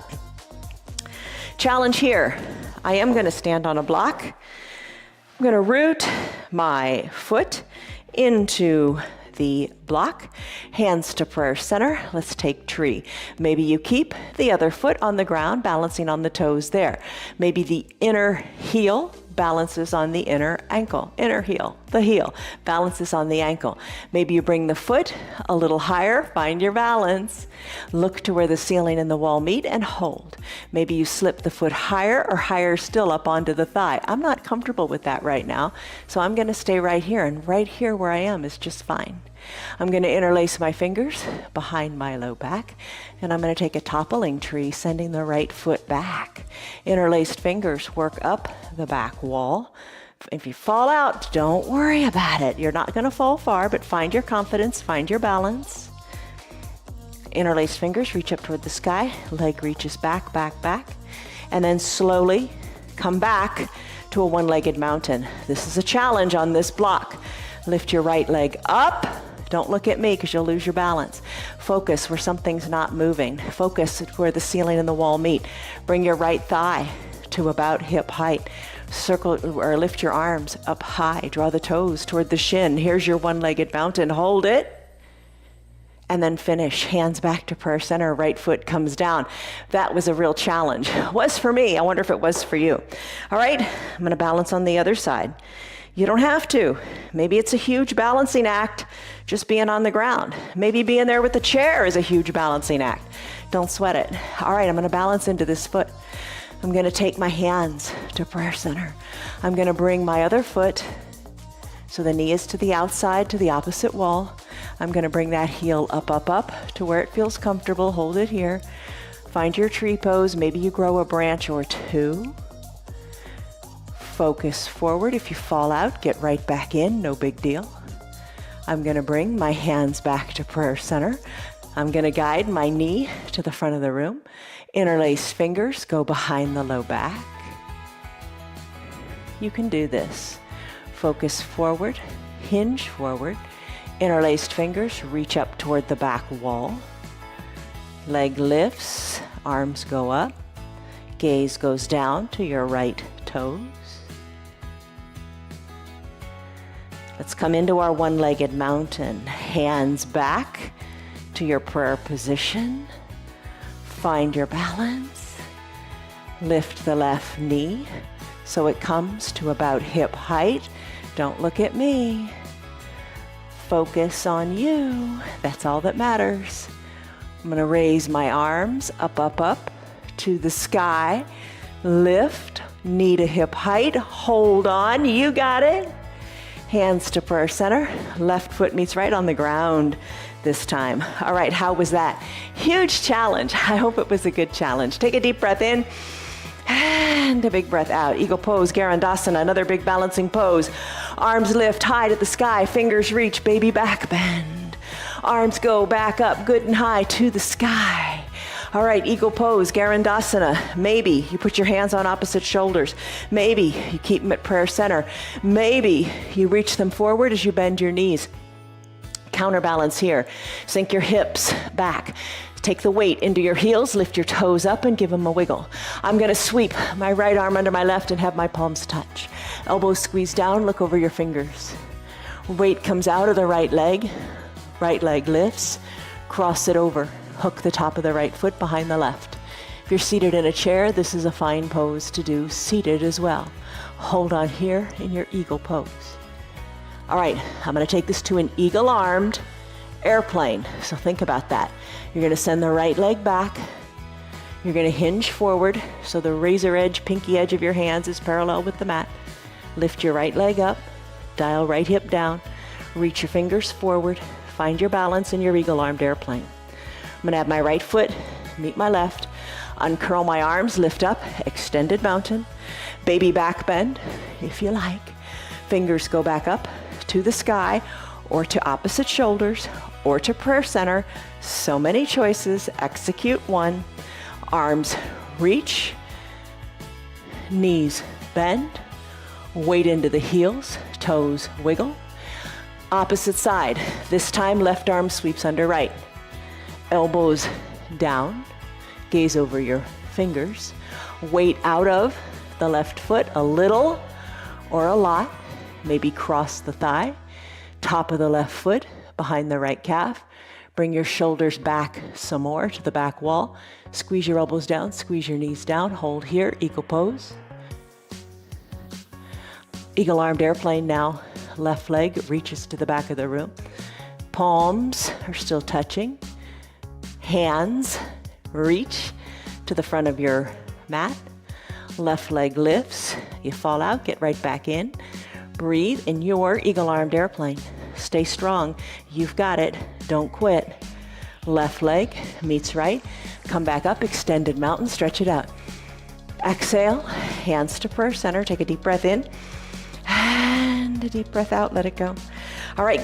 Challenge here. I am going to stand on a block. I'm going to root my foot into the block. Hands to prayer center. Let's take tree. Maybe you keep the other foot on the ground, balancing on the toes there. Maybe the inner heel balances on the inner ankle. Inner heel, the heel, balances on the ankle. Maybe you bring the foot a little higher, find your balance. Look to where the ceiling and the wall meet and hold. Maybe you slip the foot higher or higher still up onto the thigh. I'm not comfortable with that right now, so I'm going to stay right here, and right here where I am is just fine. I'm going to interlace my fingers behind my low back, and I'm going to take a toppling tree, sending the right foot back. Interlaced fingers work up the back wall. If you fall out, don't worry about it. You're not going to fall far, but find your confidence, find your balance. Interlaced fingers reach up toward the sky, leg reaches back, back, back, and then slowly come back to a one-legged mountain. This is a challenge on this block. Lift your right leg up. Don't look at me because you'll lose your balance. Focus where something's not moving. Focus where the ceiling and the wall meet. Bring your right thigh to about hip height. Circle or lift your arms up high. Draw the toes toward the shin. Here's your one-legged mountain. Hold it. And then finish. Hands back to prayer center. Right foot comes down. That was a real challenge. It was for me. I wonder if it was for you. All right. I'm going to balance on the other side. You don't have to. Maybe it's a huge balancing act just being on the ground. Maybe being there with the chair is a huge balancing act. Don't sweat it. All right, I'm going to balance into this foot. I'm going to take my hands to prayer center. I'm going to bring my other foot so the knee is to the outside, to the opposite wall. I'm going to bring that heel up, up, up to where it feels comfortable. Hold it here. Find your tree pose. Maybe you grow a branch or two. Focus forward. If you fall out, get right back in. No big deal. I'm going to bring my hands back to prayer center. I'm going to guide my knee to the front of the room. Interlace fingers, go behind the low back. You can do this. Focus forward, hinge forward. Interlaced fingers, reach up toward the back wall. Leg lifts, arms go up. Gaze goes down to your right toes. Let's come into our one-legged mountain. Hands back to your prayer position. Find your balance. Lift the left knee so it comes to about hip height. Don't look at me. Focus on you. That's all that matters. I'm going to raise my arms up, up, up to the sky. Lift, knee to hip height. Hold on. You got it. Hands to prayer center. Left foot meets right on the ground this time. All right, how was that? Huge challenge. I hope it was a good challenge. Take a deep breath in and a big breath out. Eagle pose, Garandasana, another big balancing pose. Arms lift high to the sky, fingers reach, baby back bend. Arms go back up good and high to the sky. All right, eagle pose, Garandasana. Maybe you put your hands on opposite shoulders. Maybe you keep them at prayer center. Maybe you reach them forward as you bend your knees. Counterbalance here. Sink your hips back. Take the weight into your heels, lift your toes up and give them a wiggle. I'm gonna sweep my right arm under my left and have my palms touch. Elbows squeeze down, look over your fingers. Weight comes out of the right leg lifts, cross it over. Hook the top of the right foot behind the left. If you're seated in a chair, this is a fine pose to do seated as well. Hold on here in your eagle pose. All right, I'm gonna take this to an eagle-armed airplane. So think about that. You're gonna send the right leg back. You're gonna hinge forward so the razor edge, pinky edge of your hands is parallel with the mat. Lift your right leg up, dial right hip down, reach your fingers forward, find your balance in your eagle-armed airplane. I'm gonna have my right foot meet my left, uncurl my arms, lift up, extended mountain, baby back bend, if you like. Fingers go back up to the sky or to opposite shoulders or to prayer center. So many choices, execute one. Arms reach, knees bend, weight into the heels, toes wiggle. Opposite side, this time left arm sweeps under right. Elbows down, gaze over your fingers, weight out of the left foot a little or a lot, maybe cross the thigh, top of the left foot behind the right calf, bring your shoulders back some more to the back wall, squeeze your elbows down, squeeze your knees down, hold here, eagle pose. Eagle-armed airplane now, left leg reaches to the back of the room, palms are still touching. Hands reach to the front of your mat. Left leg lifts. You fall out, get right back in. Breathe in your eagle-armed airplane. Stay strong. You've got it. Don't quit. Left leg meets right. Come back up, extended mountain, stretch it out. Exhale, hands to prayer center. Take a deep breath in. And a deep breath out, let it go. All right,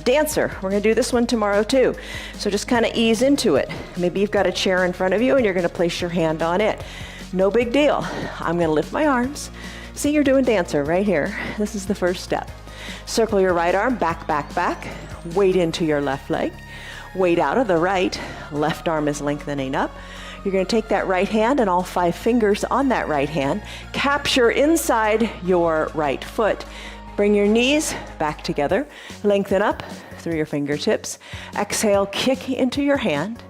dancer, we're gonna do this one tomorrow too. So just kind of ease into it. Maybe you've got a chair in front of you and you're gonna place your hand on it. No big deal. I'm gonna lift my arms. See, you're doing dancer right here. This is the first step. Circle your right arm, back, back, back. Weight into your left leg. Weight out of the right. Left arm is lengthening up. You're going to take that right hand and all 5 fingers on that right hand. Capture inside your right foot. Bring your knees back together. Lengthen up through your fingertips. Exhale, kick into your hand.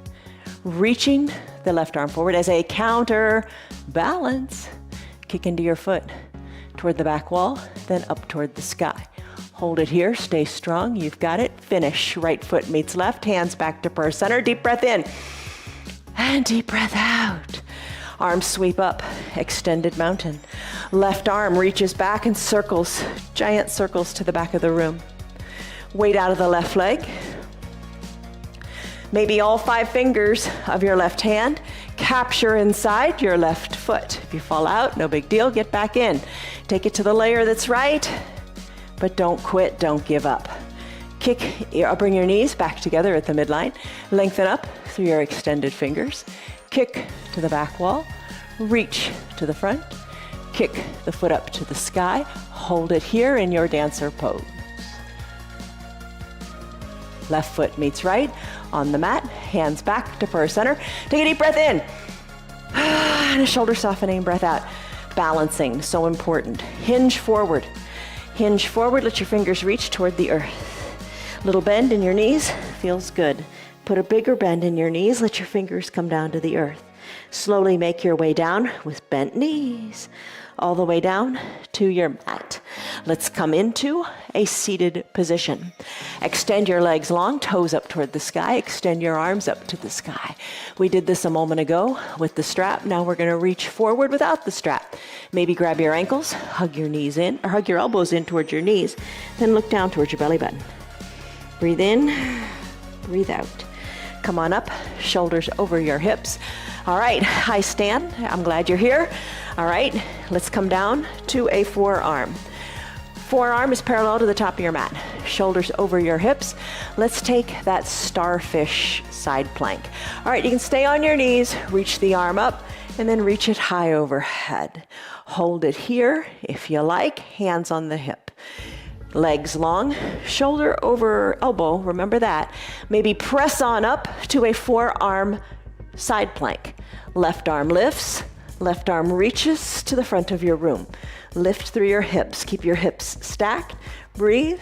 Reaching the left arm forward as a counter balance. Kick into your foot toward the back wall, then up toward the sky. Hold it here, stay strong, you've got it. Finish, right foot meets left, hands back to prayer center. Deep breath in and deep breath out. Arms sweep up, extended mountain. Left arm reaches back and circles, giant circles to the back of the room. Weight out of the left leg, Maybe all 5 fingers of your left hand capture inside your left foot. If you fall out, no big deal, get back in. Take it to the layer that's right, but don't quit, don't give up. Bring your knees back together at the midline. Lengthen up through your extended fingers. Kick to the back wall. Reach to the front. Kick the foot up to the sky. Hold it here in your dancer pose. Left foot meets right on the mat. Hands back, defer center. Take a deep breath in. And a shoulder softening breath out. Balancing, so important. Hinge forward. Hinge forward, let your fingers reach toward the earth. Little bend in your knees, feels good. Put a bigger bend in your knees, let your fingers come down to the earth. Slowly make your way down with bent knees, all the way down to your mat. Let's come into a seated position. Extend your legs long, toes up toward the sky. Extend your arms up to the sky. We did this a moment ago with the strap. Now we're going to reach forward without the strap. Maybe grab your ankles, hug your knees in, or hug your elbows in towards your knees. Then look down towards your belly button. Breathe in, breathe out. Come on up, shoulders over your hips. All right, high stand. I'm glad you're here. All right, let's come down to a forearm. Forearm is parallel to the top of your mat. Shoulders over your hips. Let's take that starfish side plank. All right, you can stay on your knees, reach the arm up, and then reach it high overhead. Hold it here if you like, hands on the hip. Legs long, shoulder over elbow, remember that. Maybe press on up to a forearm side plank. Left arm lifts, left arm reaches to the front of your room. Lift through your hips, keep your hips stacked, breathe.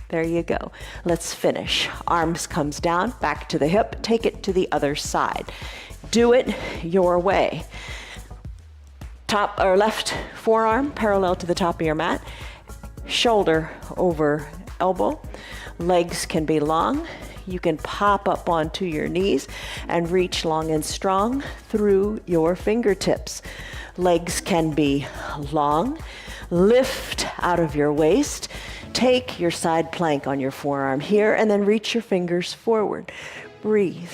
There you go. Let's finish. Arms comes down, back to the hip, take it to the other side. Do it your way. Top or left forearm parallel to the top of your mat. Shoulder over elbow. Legs can be long. You can pop up onto your knees and reach long and strong through your fingertips. Legs can be long. Lift out of your waist. Take your side plank on your forearm here and then reach your fingers forward. Breathe.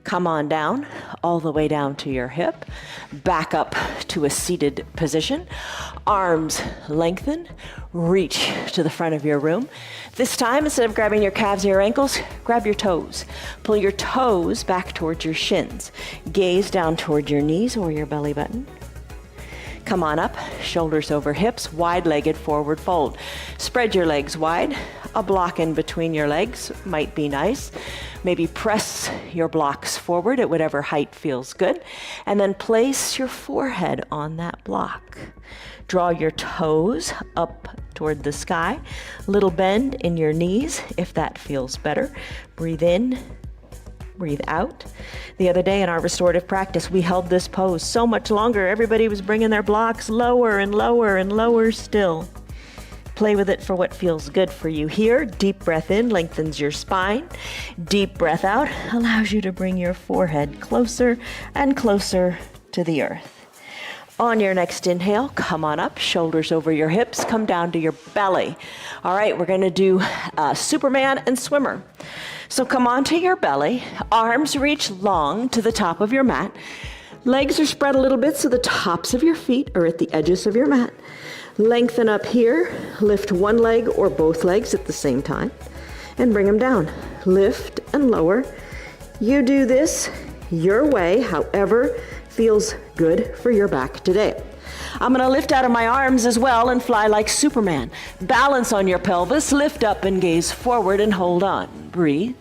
Come on down, all the way down to your hip. Back up to a seated position. Arms lengthen. Reach to the front of your room. This time, instead of grabbing your calves or your ankles, grab your toes. Pull your toes back towards your shins. Gaze down toward your knees or your belly button. Come on up, shoulders over hips, wide-legged forward fold. Spread your legs wide. A block in between your legs might be nice. Maybe press your blocks forward at whatever height feels good. And then place your forehead on that block. Draw your toes up toward the sky. Little bend in your knees if that feels better. Breathe in. Breathe out. The other day in our restorative practice, we held this pose so much longer. Everybody was bringing their blocks lower and lower and lower still. Play with it for what feels good for you here. Deep breath in lengthens your spine. Deep breath out allows you to bring your forehead closer and closer to the earth. On your next inhale, come on up, shoulders over your hips, come down to your belly. All right, we're going to do Superman and swimmer. So come onto your belly, arms reach long to the top of your mat. Legs are spread a little bit so the tops of your feet are at the edges of your mat. Lengthen up here, lift one leg or both legs at the same time, and bring them down. Lift and lower. You do this your way, however feels good for your back today. I'm going to lift out of my arms as well and fly like Superman. Balance on your pelvis, lift up and gaze forward and hold on. Breathe.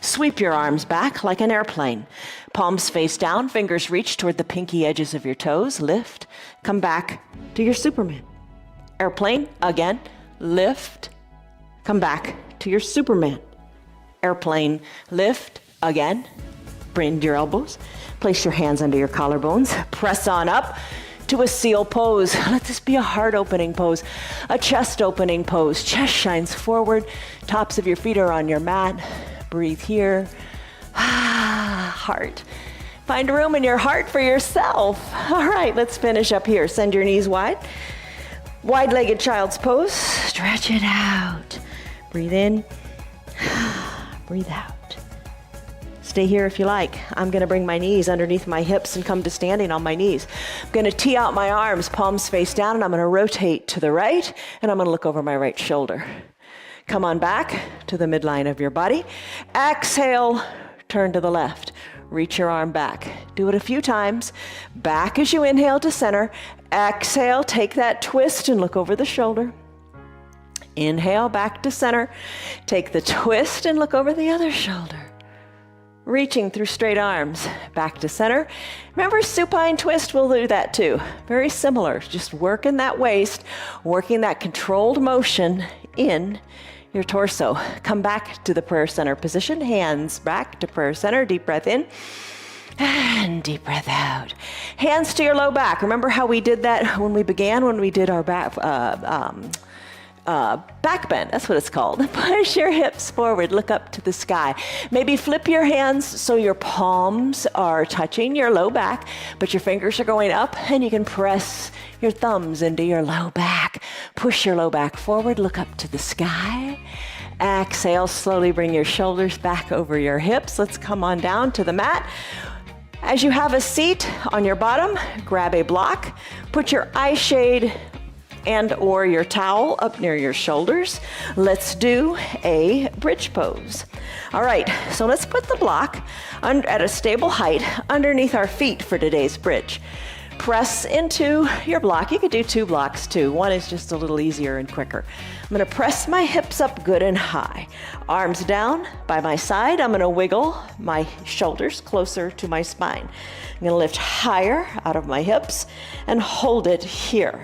Sweep your arms back like an airplane. Palms face down, fingers reach toward the pinky edges of your toes. Lift. Come back to your Superman. Airplane, again. Lift. Come back to your Superman. Airplane, lift, again. Bend your elbows. Place your hands under your collarbones. Press on up to a seal pose. Let this be a heart opening pose, a chest opening pose. Chest shines forward. Tops of your feet are on your mat. Breathe here. Heart. Find room in your heart for yourself. All right, let's finish up here. Send your knees wide. Wide-legged child's pose. Stretch it out. Breathe in. breathe out. Stay here if you like. I'm gonna bring my knees underneath my hips and come to standing on my knees. I'm gonna tee out my arms, palms face down, and I'm gonna rotate to the right, and I'm gonna look over my right shoulder. Come on back to the midline of your body. Exhale, turn to the left. Reach your arm back. Do it a few times. Back as you inhale to center. Exhale, take that twist and look over the shoulder. Inhale, back to center. Take the twist and look over the other shoulder. Reaching through straight arms, back to center. Remember, supine twist will do that too. Very similar, just working that waist, working that controlled motion in your torso. Come back to the prayer center position, hands back to prayer center, deep breath in, and deep breath out. Hands to your low back. Remember how we did that when we began, when we did our back bend, that's what it's called. Push your hips forward, look up to the sky. Maybe flip your hands so your palms are touching your low back, but your fingers are going up, and you can press your thumbs into your low back. Push your low back forward, look up to the sky. Exhale, slowly bring your shoulders back over your hips. Let's come on down to the mat. As you have a seat on your bottom, grab a block, put your eye shade and or your towel up near your shoulders. Let's do a bridge pose. All right, so let's put the block at a stable height underneath our feet for today's bridge. Press into your block. You could do 2 blocks too. One is just a little easier and quicker. I'm gonna press my hips up good and high. Arms down by my side. I'm gonna wiggle my shoulders closer to my spine. I'm gonna lift higher out of my hips and hold it here.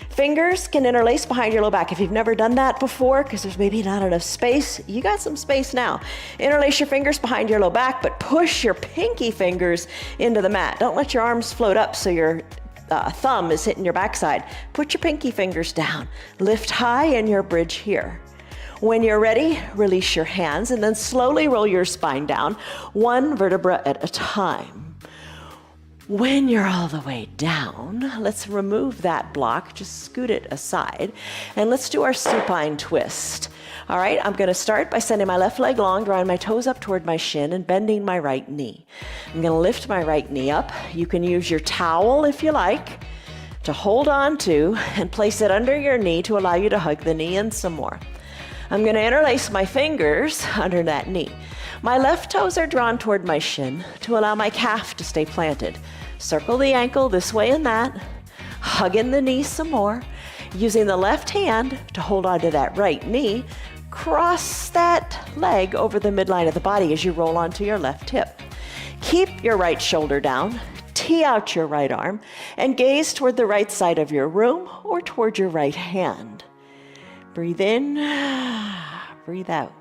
Fingers can interlace behind your low back. If you've never done that before, because there's maybe not enough space, you got some space now. Interlace your fingers behind your low back, but push your pinky fingers into the mat. Don't let your arms float up so your thumb is hitting your backside. Put your pinky fingers down. Lift high in your bridge here. When you're ready, release your hands and then slowly roll your spine down, 1 vertebra at a time. When you're all the way down, let's remove that block, just scoot it aside, and let's do our supine twist. All right, I'm gonna start by sending my left leg long, drawing my toes up toward my shin and bending my right knee. I'm gonna lift my right knee up. You can use your towel if you like to hold on to and place it under your knee to allow you to hug the knee in some more. I'm gonna interlace my fingers under that knee. My left toes are drawn toward my shin to allow my calf to stay planted. Circle the ankle this way and that, hug in the knee some more, using the left hand to hold onto that right knee. Cross that leg over the midline of the body as you roll onto your left hip. Keep your right shoulder down, tee out your right arm, and gaze toward the right side of your room or toward your right hand. Breathe in, breathe out.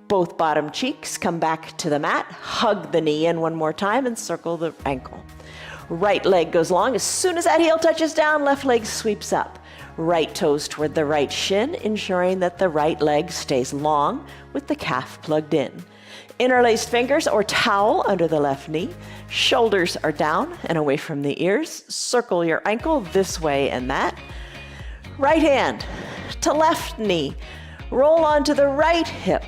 Both bottom cheeks come back to the mat. Hug the knee in one more time and circle the ankle. Right leg goes long. As soon as that heel touches down, left leg sweeps up. Right toes toward the right shin, ensuring that the right leg stays long with the calf plugged in. Interlaced fingers or towel under the left knee. Shoulders are down and away from the ears. Circle your ankle this way and that. Right hand to left knee. Roll onto the right hip.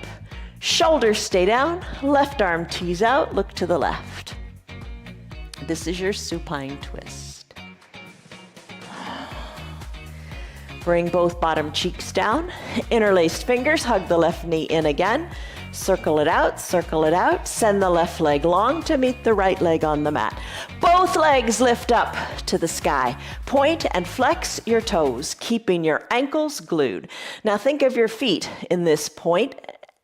Shoulders stay down, left arm tees out, look to the left. This is your supine twist. Bring both bottom cheeks down, interlaced fingers, hug the left knee in again, circle it out, send the left leg long to meet the right leg on the mat. Both legs lift up to the sky. Point and flex your toes, keeping your ankles glued. Now think of your feet in this point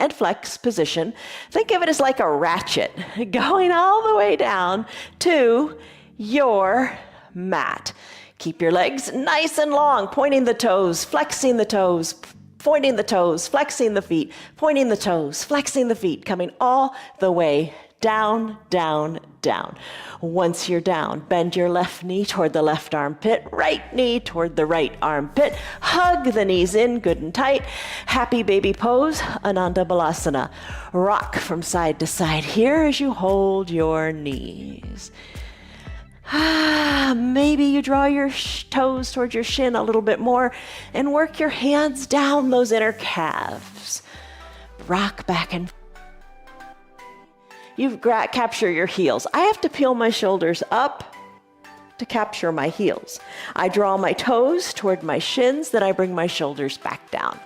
and flex position. Think of it as like a ratchet going all the way down to your mat. Keep your legs nice and long, pointing the toes, flexing the toes, pointing the toes, flexing the feet, pointing the toes, flexing the feet, coming all the way down, down, down. Once you're down, bend your left knee toward the left armpit, right knee toward the right armpit. Hug the knees in good and tight. Happy baby pose, Ananda Balasana. Rock from side to side here as you hold your knees. Maybe you draw your toes towards your shin a little bit more and work your hands down those inner calves. rock back and you capture your heels. I have to peel my shoulders up to capture my heels. I draw my toes toward my shins, then I bring my shoulders back down.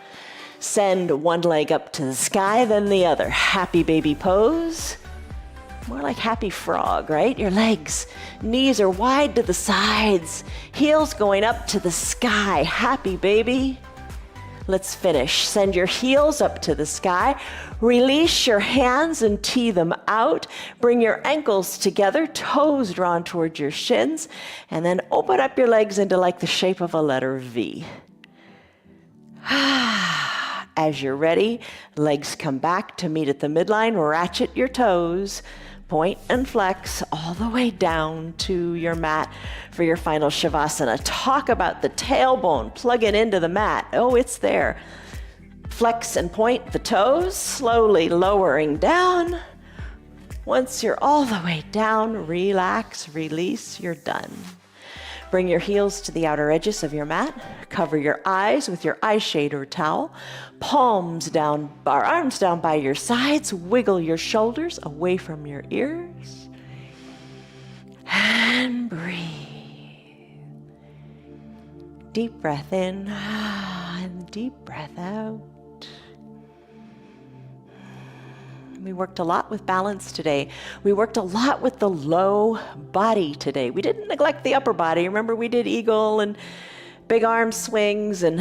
Send one leg up to the sky, then the other. Happy baby pose. More like happy frog, right? Your legs, knees are wide to the sides, heels going up to the sky. Happy baby. Let's finish. Send your heels up to the sky. Release your hands and tee them out. Bring your ankles together, toes drawn towards your shins, and then open up your legs into like the shape of a letter V. As you're ready, legs come back to meet at the midline. Ratchet your toes. Point and flex all the way down to your mat for your final Shavasana. Talk about the tailbone plugging into the mat. Oh, it's there. Flex and point the toes, slowly lowering down. Once you're all the way down, relax, release, you're done. Bring your heels to the outer edges of your mat. Cover your eyes with your eye shade or towel. Palms down, arms down by your sides. Wiggle your shoulders away from your ears. And breathe. Deep breath in and deep breath out. We worked a lot with balance today. We worked a lot with the low body today. We didn't neglect the upper body. Remember, we did eagle and big arm swings, and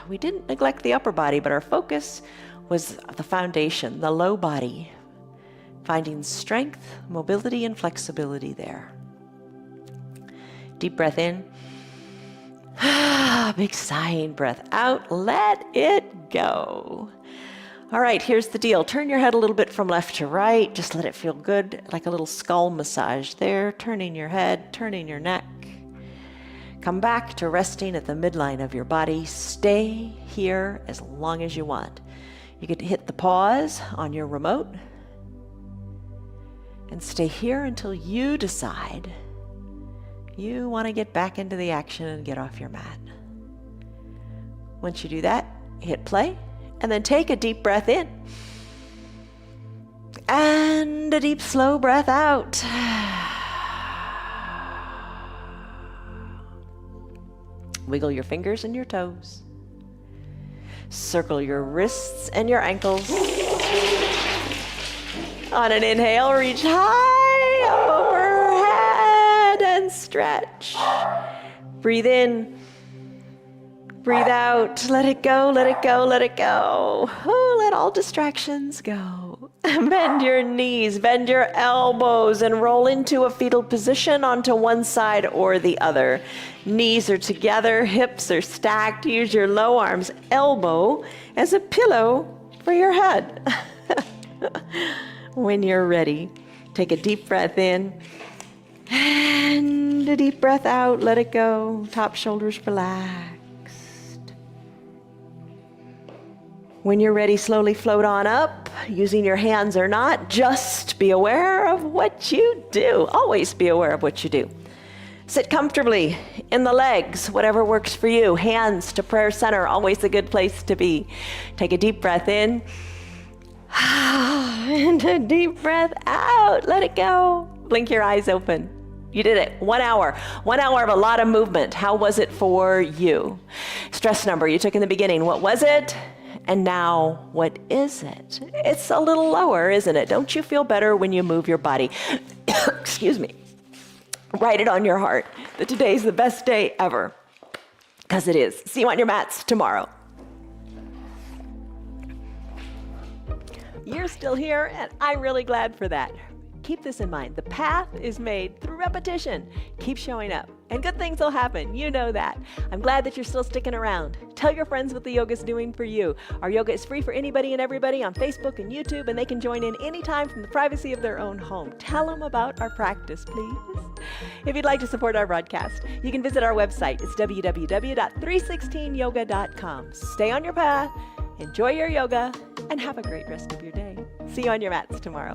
we didn't neglect the upper body, but our focus was the foundation, the low body, finding strength, mobility, and flexibility there. Deep breath in. Big sighing breath out. Let it go. All right, here's the deal. Turn your head a little bit from left to right. Just let it feel good, like a little skull massage there. Turning your head, turning your neck. Come back to resting at the midline of your body. Stay here as long as you want. You can hit the pause on your remote and stay here until you decide you want to get back into the action and get off your mat. Once you do that, hit play. And then take a deep breath in. And a deep, slow breath out. Wiggle your fingers and your toes. Circle your wrists and your ankles. On an inhale, reach high up overhead and stretch. Breathe in. Breathe out. Let it go, let it go, let it go. Oh, let all distractions go. Bend your knees, bend your elbows, and roll into a fetal position onto one side or the other. Knees are together, hips are stacked. Use your low arms, elbow as a pillow for your head. When you're ready, take a deep breath in and a deep breath out. Let it go. Top shoulders relax. When you're ready, slowly float on up, using your hands or not. Just be aware of what you do. Always be aware of what you do. Sit comfortably in the legs, whatever works for you. Hands to prayer center, always a good place to be. Take a deep breath in. And a deep breath out. Let it go. Blink your eyes open. You did it. 1 hour. 1 hour of a lot of movement. How was it for you? Stress number you took in the beginning. What was it? And now, what is it? It's a little lower, isn't it? Don't you feel better when you move your body? Excuse me. Write it on your heart that today's the best day ever. Because it is. See you on your mats tomorrow. You're still here, and I'm really glad for that. Keep this in mind. The path is made through repetition. Keep showing up, and good things will happen. You know that. I'm glad that you're still sticking around. Tell your friends what the yoga's doing for you. Our yoga is free for anybody and everybody on Facebook and YouTube, and they can join in anytime from the privacy of their own home. Tell them about our practice, please. If you'd like to support our broadcast, you can visit our website. It's www.316yoga.com. Stay on your path, enjoy your yoga, and have a great rest of your day. See you on your mats tomorrow.